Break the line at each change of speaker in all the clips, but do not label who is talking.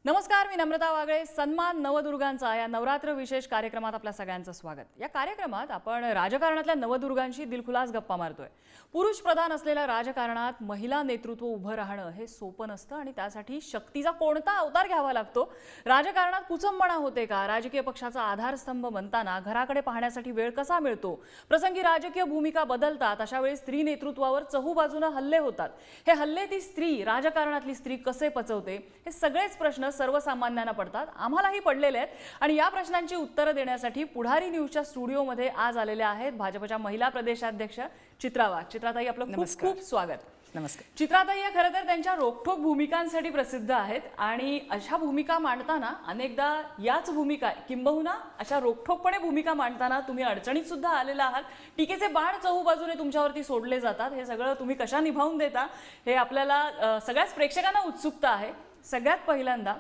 नमस्कार, मी नम्रता वागळे. सन्मान नवदुर्गांचा या नवरात्र विशेष कार्यक्रमात आपल्या सगळ्यांचं स्वागत. या कार्यक्रमात आपण राजकारणातल्या नवदुर्गांशी दिलखुलास गप्पा मारतोय. पुरुष प्रधान असलेल्या राजकारणात महिला नेतृत्व उभं राहणं हे सोपं नसतं आणि त्यासाठी शक्तीचा कोणता अवतार घ्यावा लागतो. राजकारणात कुचंबणा होते का? राजकीय पक्षाचा आधारस्तंभ बनताना घराकडे पाहण्यासाठी वेळ कसा मिळतो? प्रसंगी राजकीय भूमिका बदलतात, अशा वेळी स्त्री नेतृत्वावर चहूबाजूनं हल्ले होतात. हे हल्ले ती स्त्री, राजकारणातली स्त्री कसे पचवते, हे सगळेच प्रश्न सर्वसामान्यांना पडतात. आम्हालाही पडलेले आहेत आणि या प्रश्नांची उत्तरं देण्यासाठी पुढारी न्यूजच्या स्टुडिओमध्ये आज आलेल्या आहेत भाजपच्या महिला प्रदेशाध्यक्ष चित्रा वाघ. चित्राताई, आपलं खूप खूप स्वागत.
नमस्कार.
चित्राताई या खरं तर त्यांच्या रोखठोक भूमिकांसाठी प्रसिद्ध आहेत आणि अशा भूमिका मांडताना अनेकदा याच भूमिका किंबहुना अशा रोखठोकपणे भूमिका मांडताना तुम्ही अडचणीत सुद्धा आलेला आहात. टीकेचे बाण चहूबाजूने तुमच्यावरती सोडले जातात. हे सगळं तुम्ही कशा निभावून देता हे आपल्याला सगळ्याच प्रेक्षकांना उत्सुकता आहे. सगळ्यात पहिल्यांदा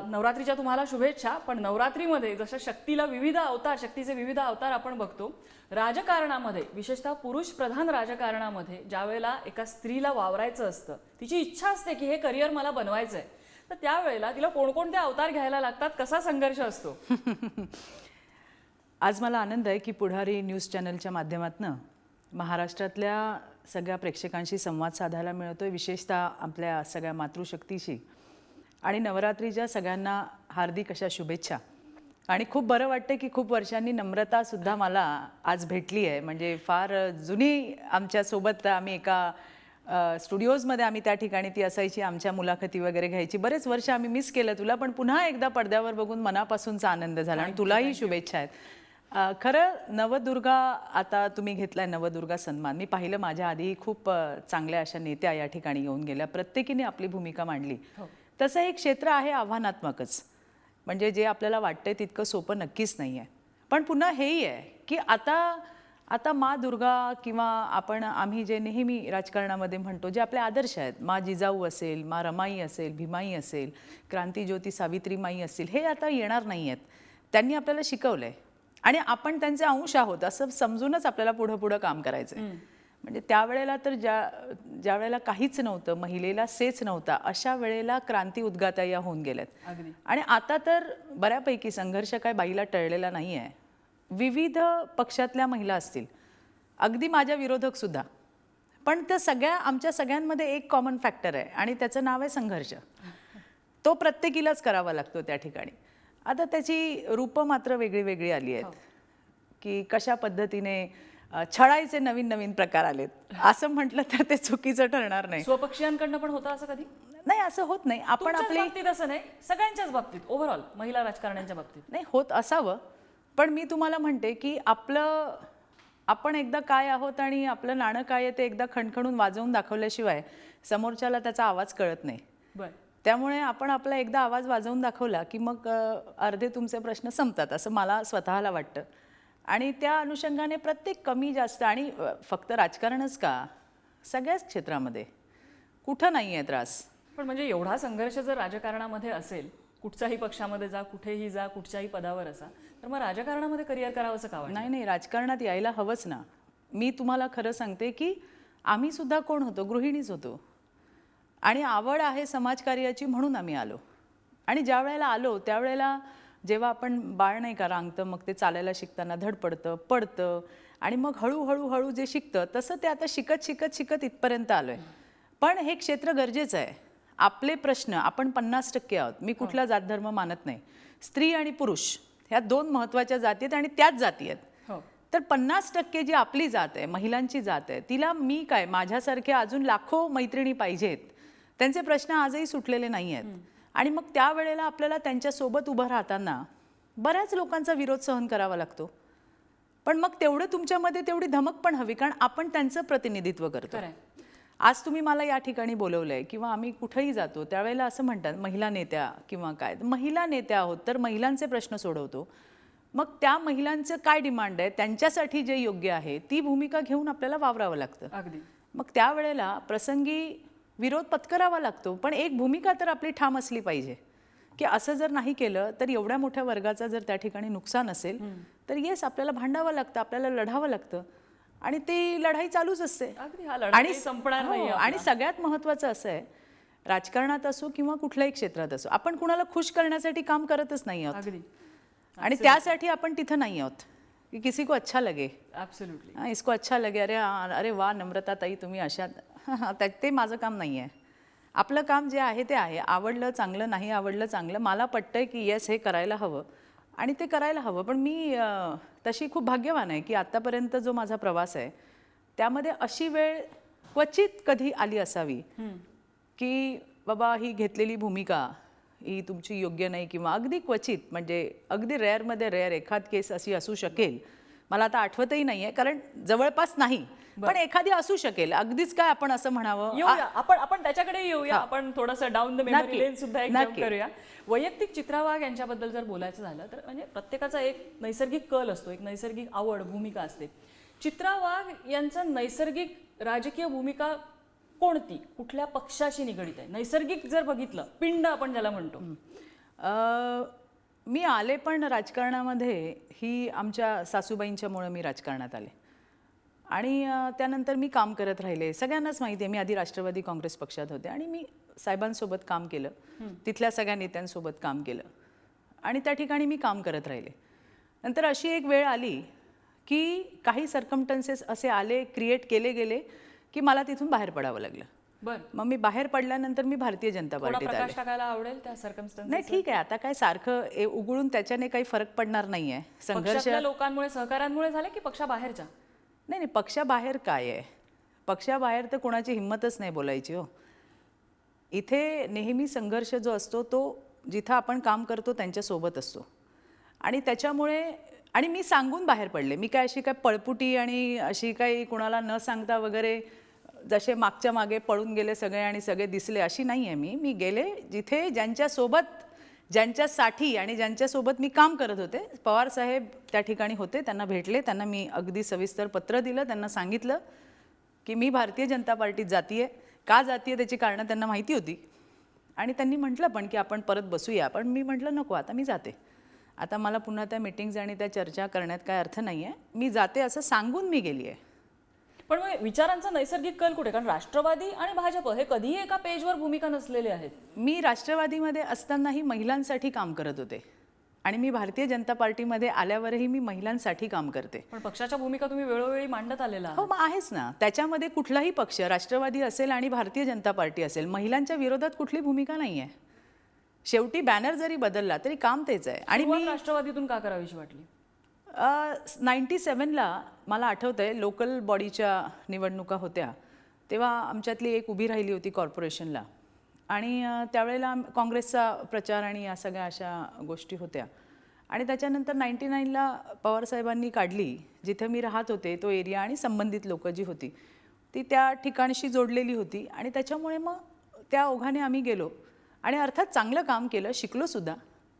नवरात्रीच्या तुम्हाला शुभेच्छा. पण नवरात्रीमध्ये जसं शक्तीला विविध अवतार, शक्तीचे विविध अवतार आपण बघतो, राजकारणामध्ये विशेषतः पुरुष प्रधान राजकारणामध्ये ज्या वेळेला एका स्त्रीला वावरायचं असतं, तिची इच्छा असते की हे करिअर मला बनवायचं आहे, तर त्यावेळेला तिला कोणकोणते अवतार घ्यायला लागतात, कसा संघर्ष असतो?
आज मला आनंद आहे की पुढारी न्यूज चॅनलच्या माध्यमातून महाराष्ट्रातल्या सगळ्या प्रेक्षकांशी संवाद साधायला मिळतोय, विशेषतः आपल्या सगळ्या मातृशक्तीशी. आणि नवरात्रीच्या सगळ्यांना हार्दिक अशा शुभेच्छा. आणि खूप बरं वाटतं की खूप वर्षांनी नम्रतासुद्धा मला आज भेटली आहे. म्हणजे फार जुनी आमच्यासोबत आम्ही एका स्टुडिओजमध्ये आम्ही त्या ठिकाणी ती असायची, आमच्या मुलाखती वगैरे घ्यायची. बरेच वर्ष आम्ही मिस केलं तुला, पण पुन्हा एकदा पडद्यावर बघून मनापासूनचा आनंद झाला आणि तुलाही शुभेच्छा आहेत. खरं नवदुर्गा, आता तुम्ही घेतलाय नवदुर्गा सन्मान. मी पाहिलं माझ्या आधी खूप चांगल्या अशा नेत्या या ठिकाणी येऊन गेल्या, प्रत्येकीने आपली भूमिका मांडली. तसं एक क्षेत्र आहे आव्हानात्मकच, म्हणजे जे आपल्याला वाटतंय तितकं सोपं नक्कीच नाही आहे. पण पुन्हा हेही आहे की आता मा दुर्गा किंवा आम्ही जे नेहमी राजकारणामध्ये म्हणतो, जे आपले आदर्श आहेत, मा जिजाऊ असेल, मा रमाई असेल, भीमाई असेल, क्रांतीज्योती सावित्रीमाई असतील, हे आता येणार नाही आहेत. त्यांनी आपल्याला शिकवलं आहे आणि आपण त्यांचे अंश आहोत असं समजूनच आपल्याला पुढं काम करायचं आहे. म्हणजे त्यावेळेला तर ज्या वेळेला काहीच नव्हतं, महिलेला सेच नव्हता, अशा वेळेला क्रांती उद्गाता या होऊन गेल्यात. आणि आता तर बऱ्यापैकी संघर्ष काय बाईला टळलेला नाही आहे. विविध पक्षातल्या महिला असतील, अगदी माझ्या विरोधक सुद्धा, पण त्या आमच्या सगळ्यांमध्ये एक कॉमन फॅक्टर आहे आणि त्याचं नाव आहे संघर्ष. तो प्रत्येकीलाच करावा लागतो त्या ठिकाणी. आता त्याची रूपं मात्र वेगळी वेगळी आली आहेत की कशा पद्धतीने छळायचे नवीन नवीन प्रकार आलेत. असं म्हटलं तर ते चुकीचं ठरणार नाही.
स्वपक्षीयांकडनं पण होतं असं कधी? नाही,
असं होत नाही. आपण आपल्या
बाबतीत असं नाही, सगळ्यांच्याच बाबतीत, ओव्हरऑल महिला राजकारण्यांच्या बाबतीत
नाही होत असावं. पण मी तुम्हाला म्हणते की आपण एकदा काय आहोत आणि आपलं नाणं काय आहे ते एकदा खणखणून वाजवून दाखवल्याशिवाय समोरच्याला त्याचा आवाज कळत नाही. त्यामुळे आपण आपला एकदा आवाज वाजवून दाखवला की मग अर्धे तुमचे प्रश्न संपतात असं मला स्वतःला वाटतं. आणि त्या अनुषंगाने प्रत्येक कमी जास्त, आणि फक्त राजकारणच का, सगळ्याच क्षेत्रामध्ये कुठं नाही आहे त्रास.
पण म्हणजे एवढा संघर्ष जर राजकारणामध्ये असेल, कुठच्याही पक्षामध्ये जा, कुठेही जा, कुठच्याही पदावर असा, तर मग राजकारणामध्ये करिअर करावंसं का वाटतं?
नाही, राजकारणात यायला हवंच ना. मी तुम्हाला खरं सांगते की आम्ही सुद्धा कोण होतो, गृहिणीच होतो आणि आवड आहे समाजकार्याची म्हणून आम्ही आलो. आणि ज्या वेळेला आलो त्यावेळेला जेव्हा आपण बाळ नाही का रांगतं, मग ते चालायला शिकताना पडतं आणि मग हळूहळू जे शिकतं तसं ते आता शिकत इथपर्यंत आलोय. पण हे क्षेत्र गरजेचं आहे. आपले प्रश्न, आपण 50% आहोत. मी कुठला जात धर्म मानत नाही. स्त्री आणि पुरुष ह्या दोन महत्त्वाच्या जाती आहेत आणि त्याच जाती आहेत. तर 50% जी आपली जात आहे, महिलांची जात आहे, तिला मी काय, माझ्यासारख्या अजून लाखो मैत्रिणी पाहिजेत. त्यांचे प्रश्न आजही सुटलेले नाही आहेत. आणि मग त्यावेळेला आपल्याला त्यांच्यासोबत उभं राहताना बऱ्याच लोकांचा विरोध सहन करावा लागतो. पण मग तेवढं तुमच्यामध्ये तेवढी धमक पण हवी, कारण आपण त्यांचं प्रतिनिधित्व करतो. आज तुम्ही मला या ठिकाणी बोलवलंय किंवा आम्ही कुठेही जातो त्यावेळेला असं म्हणतात महिला नेत्या किंवा काय, महिला नेत्या आहोत तर महिलांचे प्रश्न सोडवतो. मग त्या महिलांचं काय डिमांड आहे, त्यांच्यासाठी जे योग्य आहे ती भूमिका घेऊन आपल्याला वावरावं लागतं. मग त्यावेळेला प्रसंगी विरोध पत्करावा लागतो. पण एक भूमिका तर आपली ठाम असली पाहिजे की असं जर नाही केलं तर एवढ्या मोठ्या वर्गाचा जर त्या ठिकाणी नुकसान असेल तर येस आपल्याला भांडावं लागतं, आपल्याला लढावं लागतं आणि ती लढाई चालूच असते.
आणि संपणार नाही.
आणि सगळ्यात महत्त्वाचं असं आहे राजकारणात असो किंवा कुठल्याही क्षेत्रात असो, आपण कुणाला खुश करण्यासाठी काम करतच नाही आहोत
अगदी
आणि त्यासाठी आपण तिथं नाही आहोत की किसी को अच्छा लगे,
ॲब्सोल्युटली.
हाँ, इसको अच्छा लगे, अरे अरे वा नम्रता ताई तुम्ही अशा ते माझं काम नाही आहे. आपलं काम जे आहे ते आहे. आवडलं चांगलं, नाही आवडलं चांगलं, मला पटतंय की येस हे करायला हवं आणि ते करायला हवं. पण मी तशी खूप भाग्यवान आहे की आत्तापर्यंत जो माझा प्रवास आहे त्यामध्ये अशी वेळ क्वचित कधी आली असावी की बाबा ही घेतलेली भूमिका ही तुमची योग्य नाही, किंवा अगदी क्वचित म्हणजे अगदी रेअरमध्ये रेअर एखाद केस अशी असू शकेल. मला आता आठवतही नाही आहे कारण जवळपास नाही, पण एखादी असू शकेल. अगदीच काय आपण असं म्हणावं.
येऊया आपण त्याच्याकडे येऊया. आपण थोडंसं डाऊन द मेमरी
नक्की.
लेन सुद्धा एक
नक्की.
जम्प करूया. वैयक्तिक चित्रा वाघ यांच्याबद्दल जर बोलायचं झालं तर म्हणजे प्रत्येकाचा एक नैसर्गिक कल असतो, एक नैसर्गिक आवड भूमिका असते. चित्रा वाघ यांचं नैसर्गिक राजकीय भूमिका कोणती, कुठल्या पक्षाशी निगडीत आहे? नैसर्गिक जर बघितलं, पिंड आपण ज्याला म्हणतो.
मी आले पण राजकारणामध्ये ही आमच्या सासूबाईंच्यामुळे मी राजकारणात आले आणि त्यानंतर मी काम करत राहिले. सगळ्यांनाच माहिती आहे मी आधी राष्ट्रवादी काँग्रेस पक्षात होते आणि मी साहेबांसोबत काम केलं, तिथल्या सगळ्या नेत्यांसोबत काम केलं आणि त्या ठिकाणी मी काम करत राहिले. नंतर अशी एक वेळ आली की काही सर्कमस्टन्सेस असे आले, क्रिएट केले गेले की मला तिथून बाहेर पडावं लागलं.
बरं,
मग मी बाहेर पडल्यानंतर मी भारतीय जनता
थोडा
पार्टीत आले.
प्रकाश टाकायला आवडेल त्या सर्कमस्टन्स?
नाही ठीक आहे, आता काय सारखं उघडून त्याच्याने काही फरक पडणार नाहीये. संघर्ष
पक्षातल्या लोकांमुळे, सहकाऱ्यांमुळे झाले की पक्षाबाहेरच्या?
नाही, पक्षाबाहेर काय आहे, पक्षाबाहेर तर कोणाची हिंमतच नाही बोलायची हो. इथे नेहमी संघर्ष जो असतो तो जिथं आपण काम करतो त्यांच्यासोबत असतो आणि त्याच्यामुळे आणि मी सांगून बाहेर पडले. मी काय अशी काय पळपुटी आणि अशी काही कुणाला न सांगता वगैरे जसे मागच्या मागे पळून गेले सगळे आणि सगळे दिसले अशी नाही आहे मी गेले जिथे ज्यांच्यासोबत, ज्यांच्यासाठी आणि ज्यांच्यासोबत मी काम करत होते. पवार साहेब त्या ठिकाणी होते, त्यांना भेटले, त्यांना मी अगदी सविस्तर पत्र दिलं, त्यांना सांगितलं की मी भारतीय जनता पार्टीत जातीये. का जातीये त्याची कारणं त्यांना माहिती होती आणि त्यांनी म्हटलं पण की आपण परत बसूया, पण मी म्हटलं नको, आता मी जाते. आता मला पुन्हा त्या मीटिंग्ज आणि त्या चर्चा करण्यात काय अर्थ नाही आहे, मी जाते असं सांगून मी गेली आहे.
पण मग विचारांचा नैसर्गिक कल कुठे? कारण राष्ट्रवादी आणि भाजप हे कधीही एका पेजवर भूमिका नसलेले आहेत.
मी राष्ट्रवादीमध्ये असतानाही महिलांसाठी काम करत होते आणि मी भारतीय जनता पार्टीमध्ये आल्यावरही मी महिलांसाठी काम करते.
पण पक्षाच्या भूमिका तुम्ही वेळोवेळी मांडत आलेला आहात.
हो, मग आहेच ना. त्याच्यामध्ये कुठलाही पक्ष, राष्ट्रवादी असेल आणि भारतीय जनता पार्टी असेल, महिलांच्या विरोधात कुठली भूमिका नाही आहे. शेवटी बॅनर जरी बदलला तरी काम तेच आहे. आणि
सुरुवात राष्ट्रवादीतून का करावीशी वाटली?
97ला मला आठवतंय लोकल बॉडीच्या निवडणुका होत्या, तेव्हा आमच्यातली एक उभी राहिली होती कॉर्पोरेशनला आणि त्यावेळेला काँग्रेसचा प्रचार आणि या सगळ्या अशा गोष्टी होत्या आणि त्याच्यानंतर 99ला पवारसाहेबांनी काढली. जिथे मी राहत होते तो एरिया आणि संबंधित लोकं जी होती ती त्या ठिकाणशी जोडलेली होती आणि त्याच्यामुळे मग त्या ओघाने आम्ही गेलो आणि अर्थात चांगलं काम केलं, शिकलो सुद्धा.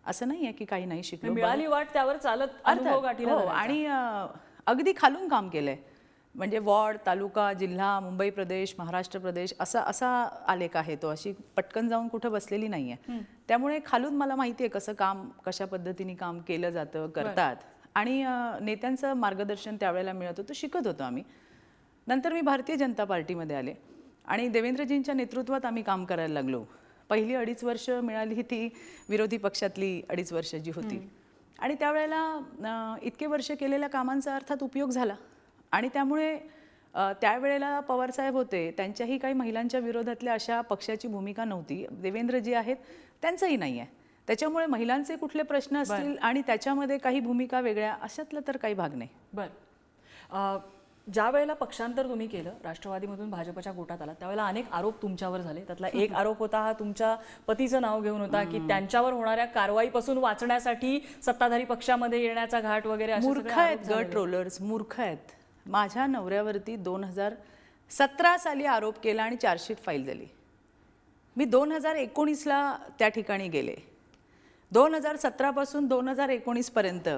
असं नाही आहे की काही नाही शिकलो.
मिळाली वाट त्यावर चालत अनुभव गाठीला
हो,
धरायचा.
आणि अगदी खालून काम केलंय. म्हणजे वॉर्ड, तालुका, जिल्हा, मुंबई प्रदेश, महाराष्ट्र प्रदेश असा आलेख आहे तो. अशी पटकन जाऊन कुठं बसलेली नाही आहे. त्यामुळे खालून मला माहिती आहे कसं काम, कशा पद्धतीने काम केलं जातं, करतात आणि नेत्यांचं मार्गदर्शन त्यावेळेला मिळत होतं, शिकत होतो आम्ही. नंतर मी भारतीय जनता पार्टीमध्ये आले आणि देवेंद्रजींच्या नेतृत्वात आम्ही काम करायला लागलो. पहिली 2.5 वर्ष मिळाली ती विरोधी पक्षातली 2.5 वर्ष जी होती आणि त्यावेळेला इतके वर्ष केलेल्या कामांचा अर्थात उपयोग झाला आणि त्यामुळे त्यावेळेला पवारसाहेब होते, त्यांच्याही काही महिलांच्या विरोधातल्या अशा पक्षाची भूमिका नव्हती. देवेंद्रजी आहेत त्यांचंही नाही आहे. त्याच्यामुळे महिलांचे कुठले प्रश्न असतील आणि त्याच्यामध्ये काही भूमिका वेगळ्या अशातलं तर काही भाग नाही.
बरं, ज्या वेळेला पक्षांतर तुम्ही केलं, राष्ट्रवादीमधून भाजपच्या गोटात आला, त्यावेळेला अनेक आरोप तुमच्यावर झाले. त्यातला एक आरोप होता हा तुमच्या पतीचं नाव घेऊन होता की त्यांच्यावर होणाऱ्या कारवाईपासून वाचण्यासाठी सत्ताधारी पक्षामध्ये येण्याचा घाट वगैरे असे
मूर्ख
सगळे
आहेत
आरोप झालेले.
गट रोलर्स, मूर्ख आहेत. माझ्या नवऱ्यावरती 2017 साली आरोप केला आणि चार्जशीट फाईल झाली. मी 2019ला त्या ठिकाणी गेले. 2017 पासून 2019 पर्यंत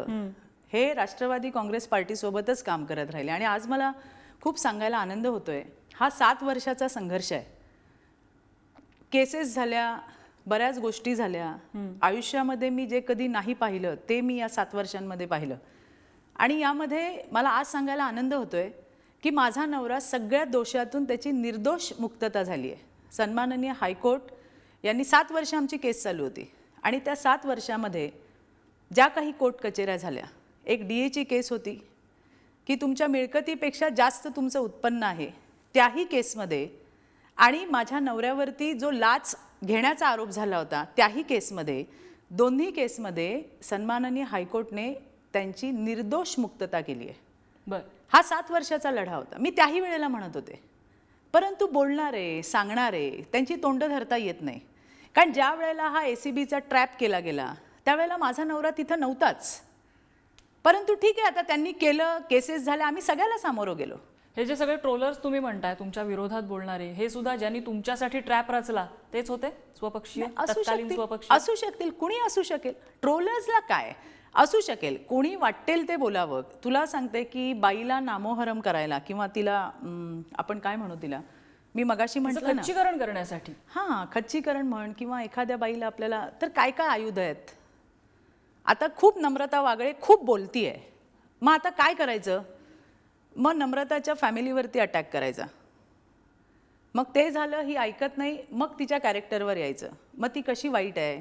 हे राष्ट्रवादी काँग्रेस पार्टीसोबतच काम करत राहिले आणि आज मला खूप सांगायला आनंद होतोय. हा 7 वर्षाचा संघर्ष आहे. केसेस झाल्या, बऱ्याच गोष्टी झाल्या. आयुष्यामध्ये मी जे कधी नाही पाहिलं ते मी या 7 वर्षांमध्ये पाहिलं आणि यामध्ये मला आज सांगायला आनंद होतोय की माझा नवरा सगळ्या दोषातून त्याची निर्दोष मुक्तता झाली आहे. सन्माननीय हायकोर्ट यांनी 7 वर्ष आमची केस चालू होती आणि त्या 7 वर्षामध्ये ज्या काही कोर्ट कचेऱ्या झाल्या, एक DAची केस होती की तुमच्या मिळकतीपेक्षा जास्त तुमचं उत्पन्न आहे, त्याही केसमध्ये, आणि माझ्या नवऱ्यावरती जो लाच घेण्याचा आरोप झाला होता त्याही केसमध्ये, दोन्ही केसमध्ये सन्माननीय हायकोर्टने त्यांची निर्दोष मुक्तता केली आहे.
बर,
हा 7 वर्षाचा लढा होता. मी त्याही वेळेला म्हणत होते, परंतु बोलणारे, सांगणारे त्यांची तोंड धरता येत नाही. कारण ज्या वेळेला हा ACBचा ट्रॅप केला गेला त्यावेळेला माझा नवरा तिथं नव्हताच. परंतु ठीक आहे, आता त्यांनी केलं, केसेस झाल्या, आम्ही सगळ्याला सामोरं गेलो.
हे जे सगळे ट्रोलर्स तुम्ही म्हणताय तुमच्या विरोधात बोलणारे, हे सुद्धा ज्यांनी तुमच्यासाठी ट्रॅप रचला तेच होते, स्वपक्षीय, तत्कालीन स्वपक्षीय?
असू शकतील, कुणी असू शकेल. ट्रोलर्सला काय असू शकेल, कोणी वाटेल ते बोलावं. तुला सांगते की बाईला नामोहरम करायला किंवा तिला आपण काय म्हणू, तिला मी मगाशी म्हटलं ना,
खच्चीकरण करण्यासाठी,
हां, खच्चीकरण म्हण, किंवा एखाद्या बाईला आपल्याला, तर काय काय आयुध आहेत. आता खूप नम्रता वागळे खूप बोलतीये, मग आता काय करायचं? मग नम्रताच्या फॅमिलीवरती अटॅक करायचा. मग ते झालं, ही ऐकत नाही, मग तिच्या कॅरेक्टरवर यायचं. मग ती कशी वाईट आहे,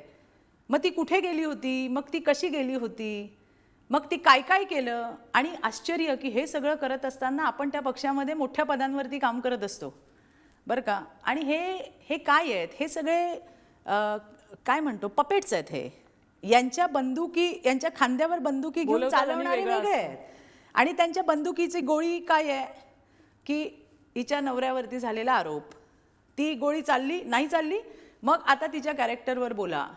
मग ती कुठे गेली होती, मग ती कशी गेली होती, मग ती काय काय केलं. आणि आश्चर्य की हे सगळं करत असताना आपण त्या पक्षामध्ये मोठ्या पदांवरती काम करत असतो, बरं का. आणि हे काय आहेत, हे सगळे काय म्हणतो, पपेट्स आहेत. हे यांच्या बंदुकी, यांच्या खांद्यावर बंदुकी घेऊन चालवणारे वेगळे आहेत. आणि त्यांच्या बंदुकीची गोळी काय आहे की हिच्या नवऱ्यावरती झालेला आरोप, ती गोळी चालली नाही चालली, मग आता तिच्या कॅरेक्टरवर बोला.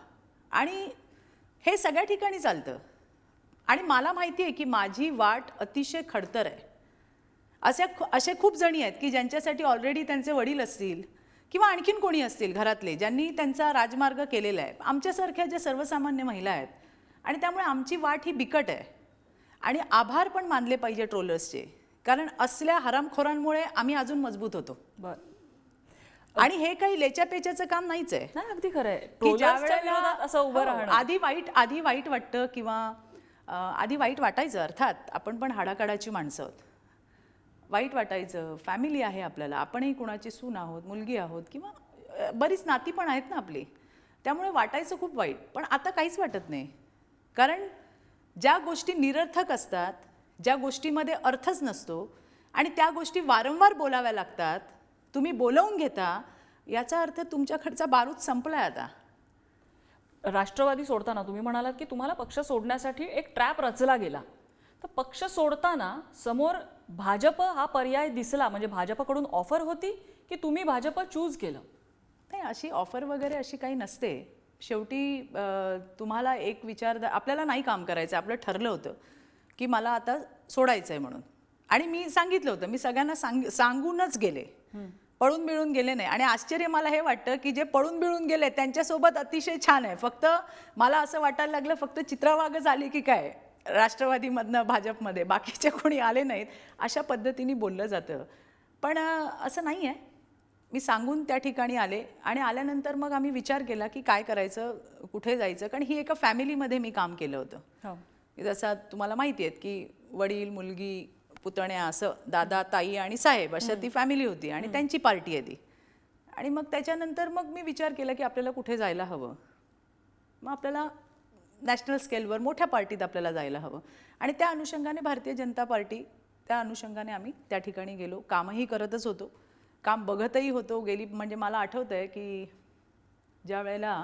आणि हे सगळ्या ठिकाणी चालतं. आणि मला माहिती आहे की माझी वाट अतिशय खडतर आहे. असे खूप जणी आहेत की ज्यांच्यासाठी ऑलरेडी त्यांचे वडील असतील किंवा आणखीन कोणी असतील घरातले, ज्यांनी त्यांचा राजमार्ग केलेला आहे, आमच्यासारख्या ज्या सर्वसामान्य महिला आहेत. आणि त्यामुळे आमची वाट ही बिकट आहे. आणि आभार पण मानले पाहिजे ट्रोलर्सचे, कारण असल्या हरामखोरांमुळे आम्ही अजून मजबूत होतो.
बर,
आणि हे काही लेच्यापेच्याचं काम नाहीच आहे.
नाही, अगदी खरं आहे.
की ज्या
ट्रोलर्सच्या
वेळेला
विरोधात असं उभं राहणं,
आधी वाईट वाटतं, किंवा आधी वाईट वाटायचं. अर्थात आपण पण हाडाकाडाची माणसं आहोत, वाईट वाटायचं. फॅमिली आहे आपल्याला, आपणही कुणाची सून आहोत, मुलगी आहोत, किंवा बरीच नाती पण आहेत ना आपली, त्यामुळे वाटायचं खूप वाईट. पण आता काहीच वाटत नाही, कारण ज्या गोष्टी निरर्थक असतात, ज्या गोष्टीमध्ये अर्थच नसतो, आणि त्या गोष्टी वारंवार बोलाव्या लागतात, तुम्ही बोलवून घेता, याचा अर्थ तुमच्याकडचा बारूद संपलाय आता.
राष्ट्रवादी सोडताना तुम्ही म्हणालात की तुम्हाला पक्ष सोडण्यासाठी एक ट्रॅप रचला गेला. तर पक्ष सोडताना समोर भाजप हा पर्याय दिसला, म्हणजे भाजपकडून ऑफर होती की तुम्ही भाजप चूज केलं?
नाही, अशी ऑफर वगैरे अशी काही नसते. शेवटी तुम्हाला एक विचार, आपल्याला नाही काम करायचं, आपलं ठरलं होतं की मला आता सोडायचं आहे म्हणून. आणि मी सांगितलं होतं, मी सगळ्यांना सांगूनच गेले, पळून मिळून गेले नाही. आणि आश्चर्य मला हे वाटतं की जे पळून मिळून गेले त्यांच्यासोबत अतिशय छान आहे. फक्त मला असं वाटायला लागलं, फक्त चित्रा वाघच आली की काय राष्ट्रवादीमधनं भाजपमध्ये, बाकीचे कोणी आले नाहीत, अशा पद्धतीने बोललं जातं. पण असं नाही आहे. मी सांगून त्या ठिकाणी आले, आणि आल्यानंतर मग आम्ही विचार केला की काय करायचं, कुठे जायचं. कारण ही एका फॅमिलीमध्ये मी काम केलं होतं. जसं तुम्हाला माहिती आहे की वडील, मुलगी, पुतण्या, असं दादा, ताई आणि साहेब, अशा ती फॅमिली होती, आणि त्यांची पार्टी आहे ती. आणि मग त्याच्यानंतर मग मी विचार केला की आपल्याला कुठे जायला हवं. मग आपल्याला नॅशनल स्केलवर मोठ्या पार्टीत आपल्याला जायला हवं. आणि त्या अनुषंगाने भारतीय जनता पार्टी, त्या अनुषंगाने आम्ही त्या ठिकाणी गेलो. कामही करतच होतो, काम बघतही होतो. म्हणजे मला आठवतं आहे की ज्या वेळेला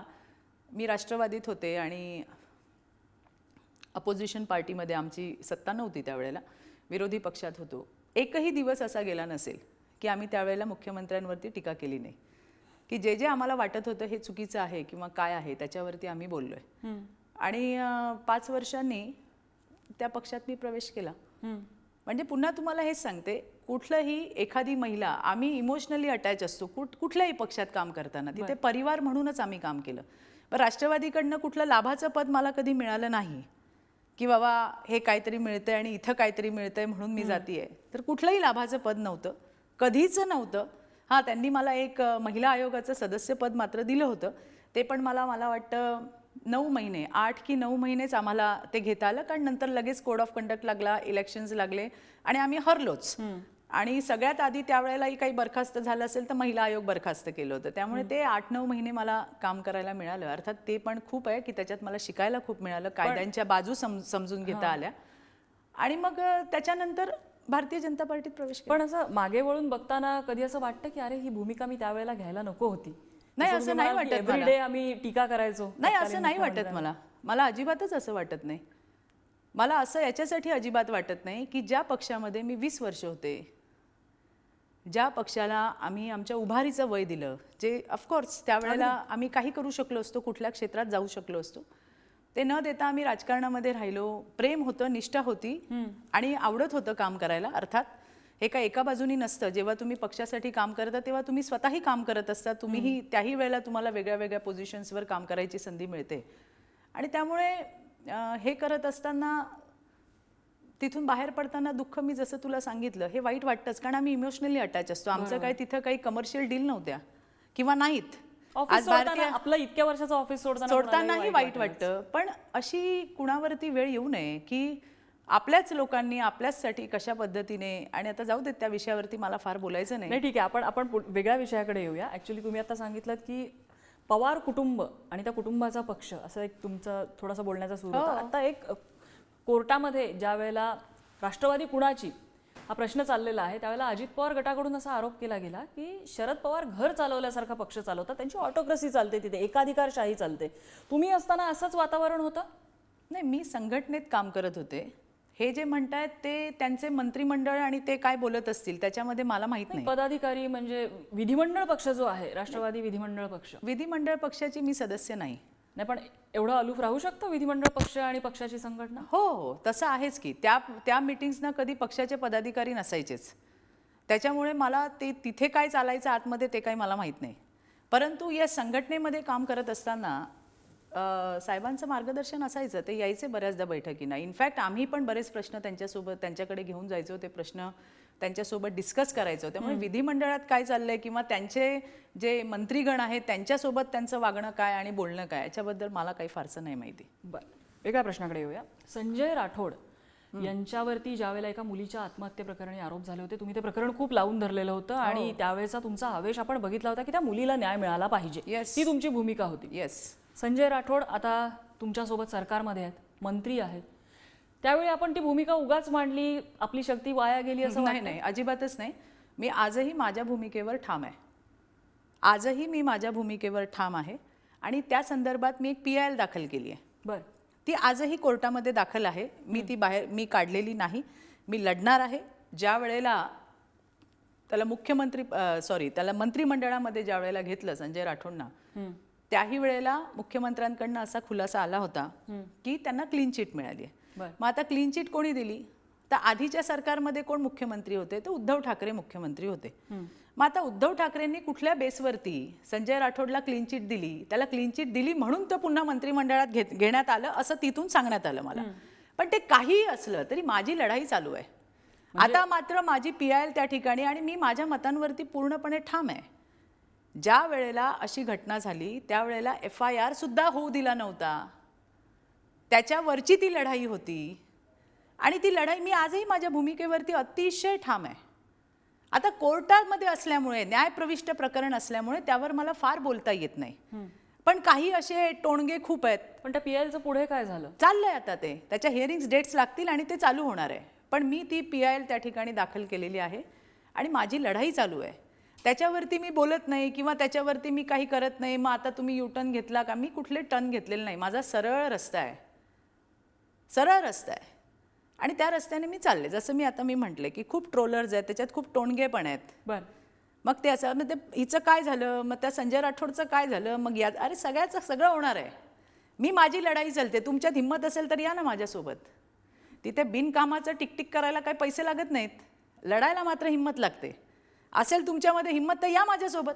मी राष्ट्रवादीत होते आणि अपोजिशन पार्टीमध्ये आमची सत्ता नव्हती, त्यावेळेला विरोधी पक्षात होतो, एकही दिवस असा गेला नसेल की आम्ही त्यावेळेला मुख्यमंत्र्यांवरती टीका केली नाही. की जे जे आम्हाला वाटत होतं हे चुकीचं आहे किंवा काय आहे, त्याच्यावरती आम्ही बोललो आहे. आणि 5 वर्षांनी त्या पक्षात मी प्रवेश केला. म्हणजे पुन्हा तुम्हाला हेच सांगते, कुठलंही एखादी महिला, आम्ही इमोशनली अटॅच असतो कुठल्याही पक्षात काम करताना, तिथे परिवार म्हणूनच आम्ही काम केलं. पण राष्ट्रवादीकडनं कुठलं लाभाचं पद मला कधी मिळालं नाही की बाबा हे काहीतरी मिळतंय आणि इथं काहीतरी मिळतंय म्हणून मी जातीये. तर कुठलंही लाभाचं पद नव्हतं, कधीच नव्हतं. हां, त्यांनी मला एक महिला आयोगाचं सदस्यपद मात्र दिलं होतं. ते पण मला वाटतं 9 महिने, 8 की 9 महिनेच आम्हाला ते घेता आलं, कारण नंतर लगेच कोड ऑफ कंडक्ट लागला, इलेक्शन्स लागले आणि आम्ही हरलोच. आणि सगळ्यात आधी त्यावेळेलाही काही बरखास्त झालं असेल तर महिला आयोग बरखास्त केलं होतं. त्यामुळे ते 8-9 महिने मला काम करायला मिळालं. अर्थात ते पण खूप आहे की त्याच्यात मला शिकायला खूप मिळालं, कायद्यांच्या बाजू समजून घेता आल्या. आणि मग त्याच्यानंतर भारतीय जनता पार्टीत प्रवेश केला.
पण असं मागे वळून बघताना कधी असं वाटतं की अरे ही भूमिका मी त्यावेळेला घ्यायला नको होती?
नाही, असं नाही वाटत मला.
एव्हरीडे आम्ही टीका करायचो.
नाही, असं नाही वाटत मला अजिबातच असं वाटत नाही. मला असं याच्यासाठी अजिबात वाटत नाही की ज्या पक्षामध्ये मी 20 वर्ष होते, ज्या पक्षाला आम्ही आमच्या उभारीचं वय दिलं, जे ऑफकोर्स त्यावेळेला आम्ही काही करू शकलो असतो, कुठल्या क्षेत्रात जाऊ शकलो असतो, ते न देता आम्ही राजकारणामध्ये राहिलो. प्रेम होतं, निष्ठा होती आणि आवडत होतं काम करायला. अर्थात हे काय एका बाजूनी नसतं. जेव्हा तुम्ही पक्षासाठी काम करता तेव्हा तुम्ही स्वतःही काम करत असता. तुम्हीही त्याही वेळेला तुम्हाला वेगळ्या वेगळ्या पोझिशन्सवर काम करायची संधी मिळते. आणि त्यामुळे हे करत असताना तिथून बाहेर पडताना दुःख, मी जसं तुला सांगितलं, हे वाईट वाटतंच. कारण आम्ही इमोशनली अटॅच असतो. आमचं काय तिथं काही कमर्शियल डील नव्हत्या किंवा नाहीत.
आज आपलं इतक्या वर्षाचं ऑफिस
सोडतानाही वाईट वाटतं. पण अशी कुणावरती वेळ येऊ नये की आपल्याच लोकांनी आपल्याचसाठी कशा पद्धतीने, आणि आता जाऊ देत त्या विषयावरती मला फार बोलायचं नाही.
ठीक आहे, आपण वेगळ्या विषयाकडे येऊया. ऍक्च्युली तुम्ही आता सांगितलं की पवार कुटुंब आणि त्या कुटुंबाचा पक्ष, असं एक तुमचं थोडासा बोलण्याचा सुरू होता. आता एक कोर्टामध्ये ज्या वेळेला राष्ट्रवादी कुणाची हा प्रश्न चाललेला आहे, त्यावेळेला अजित पवार गटाकडून असा आरोप केला गेला की शरद पवार घर चालवल्यासारखा पक्ष चालवतात, त्यांची ऑटोक्रेसी चालते, तिथे एकाधिकारशाही चालते. तुम्ही असताना असंच वातावरण होतं?
नाही, मी संघटनेत काम करत होते. हे जे म्हणतायत ते त्यांचे मंत्रिमंडळ आणि ते काय बोलत असतील त्याच्यामध्ये मला माहित नाही.
पदाधिकारी म्हणजे विधिमंडळ पक्ष जो आहे, राष्ट्रवादी विधिमंडळ पक्ष,
विधिमंडळ पक्षाची मी सदस्य नाही.
नाही, पण एवढं अलूफ राहू शकतो विधिमंडळ पक्ष आणि पक्षाची संघटना?
हो, तसं आहेच की. त्या मीटिंग्सना कधी पक्षाचे पदाधिकारी नसायचेच. त्याच्यामुळे मला ते तिथे काय चालायचं आतमध्ये ते काही मला माहीत नाही. परंतु या संघटनेमध्ये काम करत असताना साहेबांचं मार्गदर्शन असायचं. ते यायचे बऱ्याचदा बैठकींना. इनफॅक्ट आम्ही पण बरेच प्रश्न त्यांच्याकडे घेऊन जायचो. ते प्रश्न त्यांच्यासोबत डिस्कस करायचो. त्यामुळे विधिमंडळात काय चाललंय किंवा त्यांचे जे मंत्रीगण आहेत त्यांच्यासोबत त्यांचं वागणं काय आणि बोलणं काय, याच्याबद्दल मला काही फारसं नाही माहिती.
बरं, वेगळ्या प्रश्नाकडे येऊया. संजय राठोड यांच्यावरती ज्यावेळेला एका मुलीच्या आत्महत्ये प्रकरणी आरोप झाले होते, तुम्ही ते प्रकरण खूप लावून धरलेलं होतं आणि त्यावेळेचा तुमचा आवेश आपण बघितला होता की त्या मुलीला न्याय मिळाला पाहिजे, ती तुमची भूमिका होती.
येस.
संजय राठोड आता तुमच्यासोबत सरकारमध्ये आहेत, मंत्री आहेत. त्यावेळी आपण ती भूमिका उगाच मांडली, आपली शक्ती वाया गेली असं?
नाही, अजिबातच नाही. मी आजही माझ्या भूमिकेवर ठाम आहे. आजही मी माझ्या भूमिकेवर ठाम आहे आणि त्या संदर्भात मी एक PIL दाखल केली आहे.
बरं.
ती आजही कोर्टामध्ये दाखल आहे. मी ती मी काढलेली नाही. मी लढणार आहे. ज्या वेळेला त्याला मंत्रिमंडळामध्ये ज्या वेळेला घेतलं संजय राठोडना, त्याही वेळेला मुख्यमंत्र्यांकडनं असा खुलासा आला होता की त्यांना क्लीन चिट मिळाली आहे. मग आता क्लीन चिट कोणी दिली? तर आधीच्या सरकारमध्ये कोण मुख्यमंत्री होते? तर उद्धव ठाकरे मुख्यमंत्री होते. मग आता उद्धव ठाकरेंनी कुठल्या बेसवरती संजय राठोडला क्लीन चिट दिली? त्याला क्लीन चिट दिली म्हणून तो पुन्हा मंत्रिमंडळात घेण्यात आलं असं तिथून सांगण्यात आलं मला. पण ते काहीही असलं तरी माझी लढाई चालू आहे. आता मात्र माझी PIL त्या ठिकाणी, आणि मी माझ्या मतांवरती पूर्णपणे ठाम आहे. ज्या वेळेला अशी घटना झाली त्यावेळेला FIR सुद्धा होऊ दिला नव्हता. त्याच्यावरची ती लढाई होती आणि ती लढाई मी आजही माझ्या भूमिकेवरती अतिशय ठाम आहे. आता कोर्टामध्ये असल्यामुळे, न्यायप्रविष्ट प्रकरण असल्यामुळे त्यावर मला फार बोलता येत नाही. पण काही असे टोणगे खूप आहेत.
पण त्या PILचं पुढे काय झालं?
चाललंय आता ते. त्याच्या हिअरिंग्स डेट्स लागतील आणि ते चालू होणार आहे. पण मी ती PIL त्या ठिकाणी दाखल केलेली आहे आणि माझी लढाई चालू आहे. त्याच्यावरती मी बोलत नाही किंवा त्याच्यावरती मी काही करत नाही. मग आता तुम्ही U-टर्न घेतला का? मी कुठले टर्न घेतलेले नाही. माझा सरळ रस्ता आहे, सरळ रस्ता आहे आणि त्या रस्त्याने मी चालले. जसं मी म्हटले की खूप ट्रोलर्स आहेत, त्याच्यात खूप टोणगे पण आहेत.
बरं.
मग ते असं, मग ते हिचं काय झालं, मग त्या संजय राठोडचं काय झालं, मग अरे सगळ्याचं सगळं होणार आहे. मी माझी लढाई चालते. तुमच्यात हिंमत असेल तर या ना माझ्यासोबत. तिथे बिनकामाचं टिकटिक करायला काही पैसे लागत नाहीत. लढायला मात्र हिंमत लागते. असेल तुमच्यामध्ये हिंमत तर या माझ्यासोबत.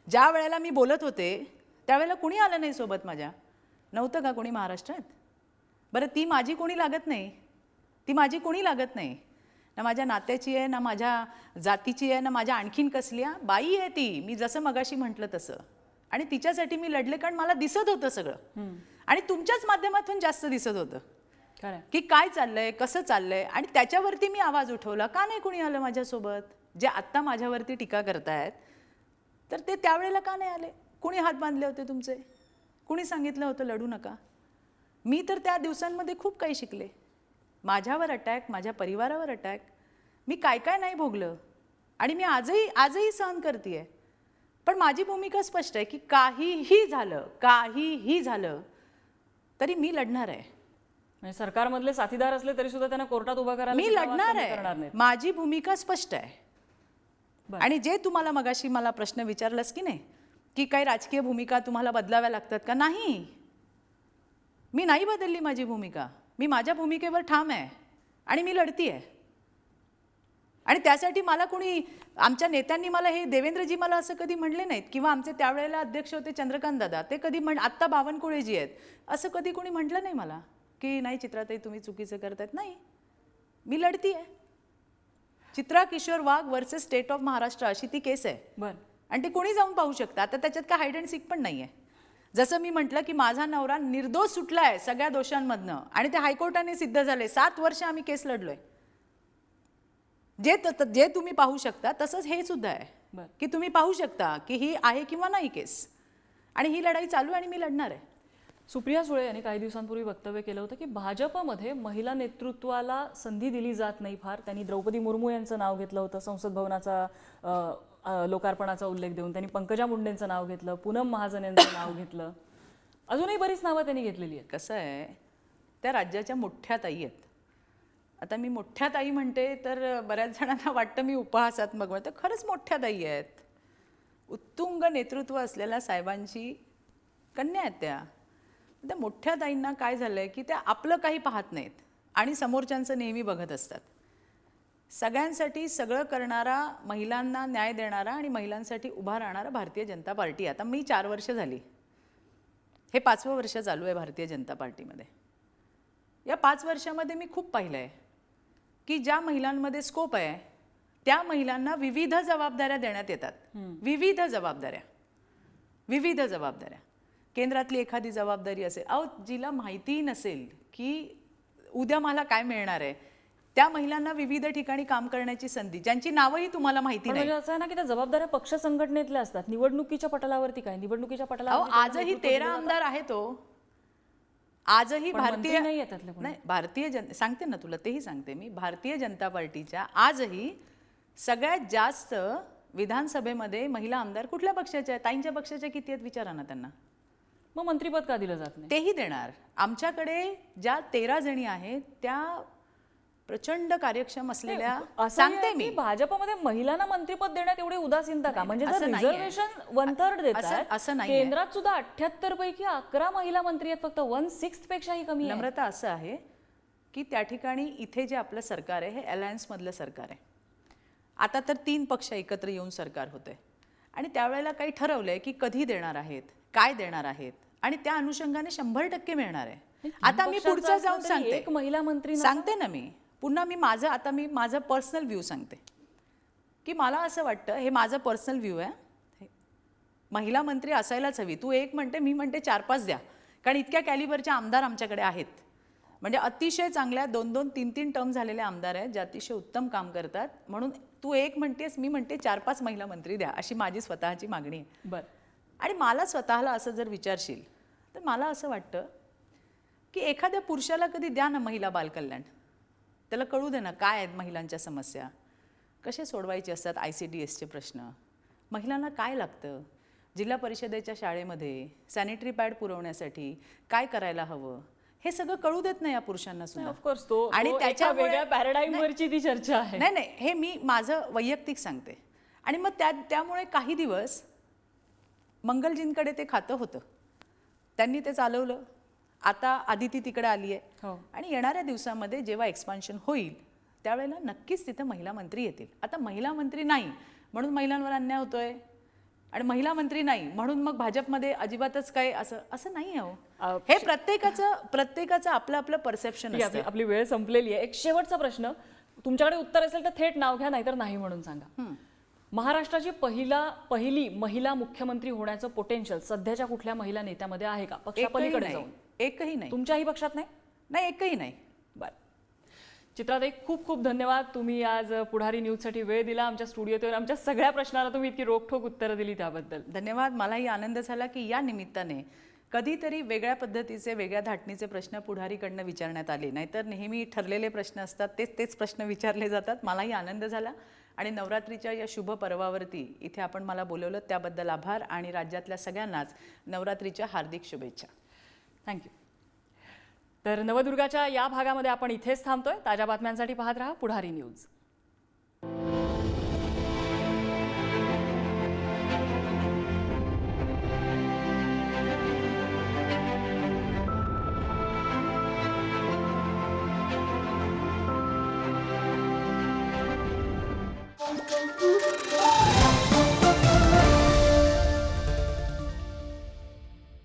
ज्या वेळेला मी बोलत होते त्यावेळेला कुणी आलं नाही सोबत माझ्या? नव्हतं का कोणी महाराष्ट्रात? बरं, ती माझी कोणी लागत नाही. ती माझी कोणी लागत नाही. ना माझ्या नात्याची आहे, ना माझ्या जातीची आहे, ना माझ्या आणखीन कसली आहे. बाई आहे ती, मी जसं मगाशी म्हटलं तसं. आणि तिच्यासाठी मी लढले कारण मला दिसत होतं सगळं. आणि तुमच्याच माध्यमातून जास्त दिसत होतं.
खरं आहे.
की काय चाललंय, कसं चाललंय, आणि त्याच्यावरती मी आवाज उठवला. का नाही कोणी आलं माझ्यासोबत? जे आत्ता माझ्यावरती टीका करतायत तर ते त्यावेळेला का नाही आले? कुणी हात बांधले होते तुमचे? कुणी सांगितलं होतं लढू नका? मी तर त्या दिवसांमध्ये खूप काही शिकले. माझ्यावर अटॅक, माझ्या परिवारावर अटॅक, मी काय काय नाही भोगलं, आणि मी आजही सहन करते. पण माझी भूमिका स्पष्ट आहे की काहीही झालं तरी मी लढणार आहे.
म्हणजे सरकारमधले साथीदार असले तरी सुद्धा त्यांना कोर्टात उभं करायला
मी
सुद्धा आवाज
लढणार
कमी करणार
आहे.
नाहीत.
माझी भूमिका स्पष्ट आहे.
बरं.
आणि जे तुम्हाला मगाशी मला प्रश्न विचारलास की नाही की काही राजकीय भूमिका तुम्हाला बदलाव्या लागतात का? नाही, मी नाही बदलली माझी भूमिका. मी माझ्या भूमिकेवर ठाम आहे आणि मी लढतीये. आणि त्यासाठी मला कोणी, आमच्या नेत्यांनी मला हे, देवेंद्रजी मला असं कधी म्हणले नाहीत, किंवा आमचे त्यावेळेला अध्यक्ष होते चंद्रकांत दादा, ते कधी आत्ता बावनकुळेजी आहेत, असं कधी कोणी म्हटलं नाही मला की नाही चित्राताई तुम्ही चुकीचं करतायत. नाही, मी लढतीये. चित्रा किशोर वाघ वर्सेस स्टेट ऑफ महाराष्ट्र अशी ती केस आहे.
बरं.
आणि ते कोणी जाऊन पाहू शकतं. आता त्याच्यात काय हाईड अँड सीक पण नाही आहे. जसं मी म्हटलं की माझा नवरा निर्दोष सुटला आहे सगळ्या दोषांमधनं, आणि ते हायकोर्टाने सिद्ध झाले. 7 वर्ष आम्ही केस लढलोय. जे तुम्ही पाहू शकता तसंच हे सुद्धा आहे.
बरं.
की तुम्ही पाहू शकता की ही आहे किंवा नाही केस, आणि ही लढाई चालू आहे आणि मी लढणार आहे.
सुप्रिया सुळे यांनी काही दिवसांपूर्वी वक्तव्य केलं होतं की भाजपमध्ये महिला नेतृत्वाला संधी दिली जात नाही फार. त्यांनी द्रौपदी मुर्मू यांचं नाव घेतलं होतं संसद भवनाचा लोकार्पणाचा उल्लेख देऊन. त्यांनी पंकजा मुंडेंचं नाव घेतलं, पूनम महाजन यांचं नाव घेतलं, अजूनही बरीच नावं त्यांनी घेतलेली आहेत.
कसं आहे, त्या राज्याच्या मोठ्या ताई आहेत. आता मी मोठ्या ताई म्हणते तर बऱ्याच जणांना वाटतं मी उपहासात्मक म्हणते. खरंच मोठ्या ताई आहेत. उत्तुंग नेतृत्व असलेल्या साहेबांची कन्या आहेत त्या मोठ्या ताईंना काय झालंय की त्या आपलं काही पाहत नाहीत आणि समोरच्यांचं नेहमी बघत असतात. सगळ्यांसाठी सगळं करणारा, महिलांना न्याय देणारा आणि महिलांसाठी उभा राहणारा भारतीय जनता पार्टी. आता मी 4 वर्ष झाली, हे 5वं वर्ष चालू आहे भारतीय जनता पार्टीमध्ये. या 5 वर्षामध्ये मी खूप पाहिलं आहे की ज्या महिलांमध्ये स्कोप आहे त्या महिलांना विविध जबाबदाऱ्या देण्यात येतात. विविध जबाबदाऱ्या. केंद्रातली एखादी जबाबदारी असेल, जिला माहितीही नसेल की उद्या मला काय मिळणार आहे, त्या महिलांना विविध ठिकाणी काम करण्याची संधी, ज्यांची नावही तुम्हाला माहिती नाही.
म्हणजे असं आहे ना की त्या जबाबदाऱ्या पक्ष संघटनेतल्या असतात. निवडणुकीच्या पटलावरती काय, निवडणुकीच्या पटलावर
आजही 13 आमदार आहेत तो. आजही भारतीय
नाही त्यातले कोणी.
नाही, भारतीय सांगते ना तुला, तेही सांगते मी. भारतीय जनता पार्टीच्या आजही सगळ्यात जास्त विधानसभेमध्ये महिला आमदार कुठल्या पक्षाच्या आहेत? ताईंच्या पक्षाच्या किती आहेत विचारा ना त्यांना.
मग मंत्रिपद का दिलं जात नाही?
तेही देणार. आमच्याकडे ज्या 13 जणी आहेत त्या प्रचंड कार्यक्षम असलेल्या, सांगते मी.
भाजपमध्ये महिलांना मंत्रिपद देण्यात एवढी उदासीनता का? म्हणजे जर रिझर्वेशन 1/3 देतात,
असं नाही.
केंद्रात सुद्धा 78 पैकी 11 महिला मंत्री आहेत, फक्त 1/6 पेक्षाही कमी आहे.
नम्रता, असं आहे की त्या ठिकाणी इथे जे आपलं सरकार आहे हे अलायन्स मधलं सरकार आहे. आता तर 3 पक्ष एकत्र येऊन सरकार होते, आणि त्यावेळेला काही ठरवलंय की कधी देणार आहेत, काय देणार आहेत, आणि त्या अनुषंगाने 100% मिळणार आहे. आता मी पुढचं जाऊन सांगते.
एक महिला मंत्री
सांगते ना मी. पुन्हा मी माझं पर्सनल व्ह्यू सांगते की मला असं वाटतं, हे माझं पर्सनल व्ह्यू आहे, महिला मंत्री असायलाच हवी. तू एक म्हणते, मी म्हणते 4-5 द्या, कारण इतक्या कॅलिबरचे आमदार आमच्याकडे आहेत. म्हणजे अतिशय चांगल्या 2-2, 3-3 टर्म झालेले आमदार आहेत जे अतिशय उत्तम काम करतात. म्हणून तू एक म्हणतेस, मी म्हणते 4-5 महिला मंत्री द्या, अशी माझी स्वतःची मागणी आहे.
बरं.
आणि मला स्वतःला असं जर विचारशील तर मला असं वाटतं की एखाद्या पुरुषाला कधी द्या ना महिला बालकल्याण, त्याला कळू दे ना काय आहेत महिलांच्या समस्या, कसे सोडवायचे असतात ICDSचे प्रश्न, महिलांना काय लागतं, जिल्हा परिषदेच्या शाळेमध्ये सॅनिटरी पॅड पुरवण्यासाठी काय करायला हवं, हे सगळं कळू देत नाही या पुरुषांना सुद्धा.
ऑफकोर्स तो
आणि
त्याच्या वेगळ्या पॅराडाईमवरची ती चर्चा आहे.
नाही, हे मी माझं वैयक्तिक सांगते. आणि मग त्यामुळे काही दिवस मंगलजींकडे ते खातं होतं, त्यांनी ते चालवलं. आता आदिती तिकडे आली आहे, आणि येणाऱ्या दिवसामध्ये जेव्हा एक्सपान्शन होईल त्यावेळेला नक्कीच तिथे महिला मंत्री येतील. आता महिला मंत्री नाही म्हणून महिलांवर अन्याय होतोय, आणि महिला मंत्री नाही म्हणून मग भाजपमध्ये अजिबातच काय असं नाही आहे. हे प्रत्येकाचं आपलं आपलं परसेप्शन असतं.
आपली वेळ संपलेली आहे. एक शेवटचा प्रश्न, तुमच्याकडे उत्तर असेल तर थेट नाव घ्या, नाहीतर नाही म्हणून सांगा. महाराष्ट्राची पहिली महिला मुख्यमंत्री होण्याचं पोटेन्शियल सध्याच्या कुठल्या महिला नेत्यामध्ये आहे का? पक्षापलीकडे जाऊन.
एकही नाही.
तुमच्याही पक्षात नाही?
नाही, एकही नाही.
बरं. चित्राताई, खूप खूप धन्यवाद. तुम्ही आज पुढारी न्यूजसाठी वेळ दिला. आमच्या स्टुडिओत येऊन आमच्या सगळ्या प्रश्नाला तुम्ही इतकी रोखठोक उत्तरं दिली त्याबद्दल.
धन्यवाद. मलाही आनंद झाला की या निमित्ताने कधीतरी वेगळ्या पद्धतीचे वेगळ्या धाटणीचे प्रश्न पुढारीकडनं विचारण्यात आले. नाहीतर नेहमी ठरलेले प्रश्न असतात, तेच प्रश्न विचारले जातात. मलाही आनंद झाला आणि नवरात्रीच्या या शुभ पर्वावरती इथे आपण मला बोलवलं त्याबद्दल आभार आणि राज्यातल्या सगळ्यांनाच नवरात्रीच्या हार्दिक शुभेच्छा.
थँक्यू. तर नवदुर्गाच्या या भागामध्ये आपण इथेच थांबतोय. ताज्या बातम्यांसाठी पाहत रहा पुढारी न्यूज.